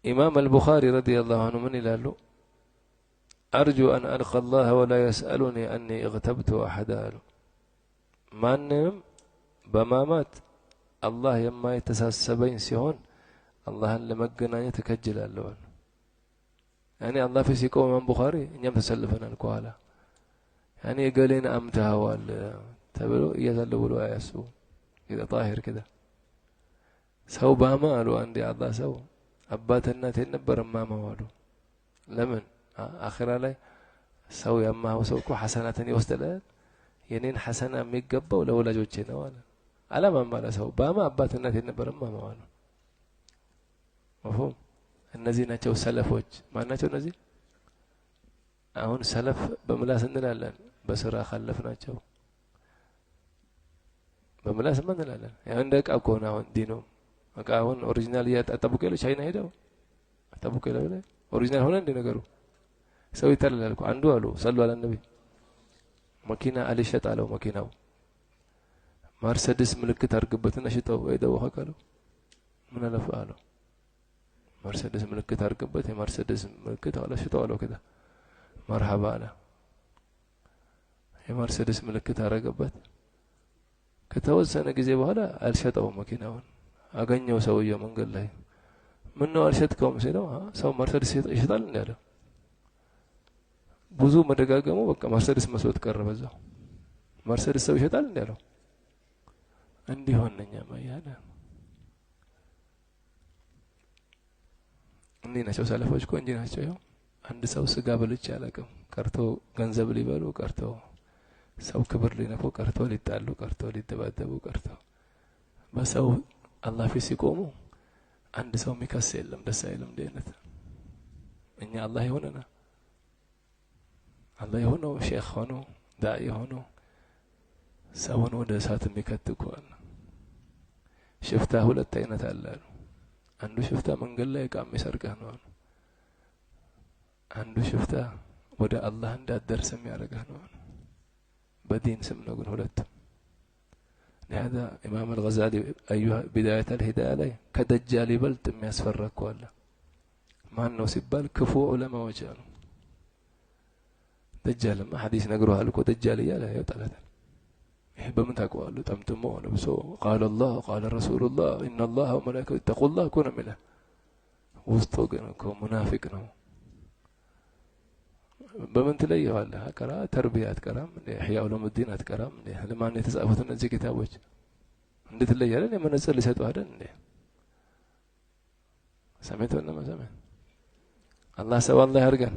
إمام البخاري رضي الله عنه من إلى أرجو أن ألقى الله ولا يسألني أني اغتبت أحدا ما نم بمامات الله يما يتساسبين سيهون الله لمجنا يتكجل اللون يعني الله في سيكون من بخاري إنهم تسلفنا الكوالا يعني قالين أمتها وال تبلو يزلوا يسو كذا طاهر كذا سو باما قالوا عندي الله سو أبات الناس ينبر ما موالو لمن آخر علي سو يما وسوكو حسنات يوستلات ينين حسنة ميقبا ولا جوجينا وانا على ما لا سو باما أبات الناس ينبر ما موالو مفهوم النزي ناتشو سلفوج ما ناتشو نزي አሁን ሰለፍ በምላስ እንላለን በስራ خلفናቸው በምላስ ምን እንላለን ያ እንደ ዕቃ እኮ ነው አሁን ዲኑ ዕቃ አሁን ኦሪጂናል ያጣጣብቁ ያለው ቻይና ሄደው አጣብቁ ያለው ላይ ኦሪጂናል ሆነ እንደ ነገሩ ሰው ይተላል እኮ አንዱ አሉ ሰሉ አለ ነብይ መኪና አልሸጣለው መኪናው መርሴዲስ ምልክት አርግበትና ሽጠው ሄደው ሀካለው ምን አለፈ አለው መርሴዲስ ምልክት አርግበት የመርሴዲስ ምልክት አለ ሽጠው አለው ከዛ مرحبا له የመርሴዲስ ምልክት አረገበት ከተወሰነ ጊዜ በኋላ አልሸጠው መኪናውን አገኘው ሰውየው መንገድ ላይ ምን ነው አልሸጥከውም ሲለው ሰው መርሴዲስ ይሸጣል እንዴ አለ ብዙ መደጋገሙ በቃ መርሴዲስ መስሎት ቀረ በዛው መርሴዲስ ሰው ይሸጣል እንዴ አለው እንዲሆንኛ ማያለ እንዴ ናቸው ሰለፎች እኮ እንጂ ናቸው ያው አንድ ሰው ስጋ በልቼ አላውቅም ቀርቶ ገንዘብ ሊበሉ ቀርቶ ሰው ክብር ሊነኩ ቀርቶ ሊጣሉ ቀርቶ ሊደባደቡ ቀርቶ በሰው አላህ ፊት ሲቆሙ አንድ ሰው የሚከስ የለም ደስ አይልም እንደነት እኛ አላህ ይሆነና አላህ ይሆነው ሼክ ሆኖ ዳኢ ሆኖ ሰውን ወደ እሳት የሚከትኩ አለ ሽፍታ ሁለት አይነት አለ አንዱ ሽፍታ መንገድ ላይ ዕቃ የሚሰርቀህ ነው አንዱ ሽፍታ ወደ አላህ እንዳደርስ የሚያደርገህ ነው በዲን ስም ነው ግን ሁለቱም لهذا امام الغزالي ايها بدايه الهدايه ላይ ከደጃል ይበልጥ የሚያስፈራኩ አለ ማን ነው ሲባል ክፉ ዑለማዎች አሉ ደጃልማ ሐዲስ ነግሯል እኮ ደጃል ይያለ ያጣላል ይሄ በምን ታውቀዋለህ ጠምጥሞ ለብሶ قال الله قال رسول الله ان الله وملائكته اتقوا الله كون مله ውስጡ ግን እኮ ሙናፊቅ ነው በምን ትለየዋለህ አቀራ ተርቢያ አትቀራም እንደ ኢህያኡ ለሙዲን አትቀራም እንደ ለማን የተጻፉት እነዚህ ኪታቦች እንዴት ትለያለህ የመነጽር ሊሰጠው አይደል እንደ ሰሜት ወለማ ሰሜት አላህ ሰው አላህ ያርጋን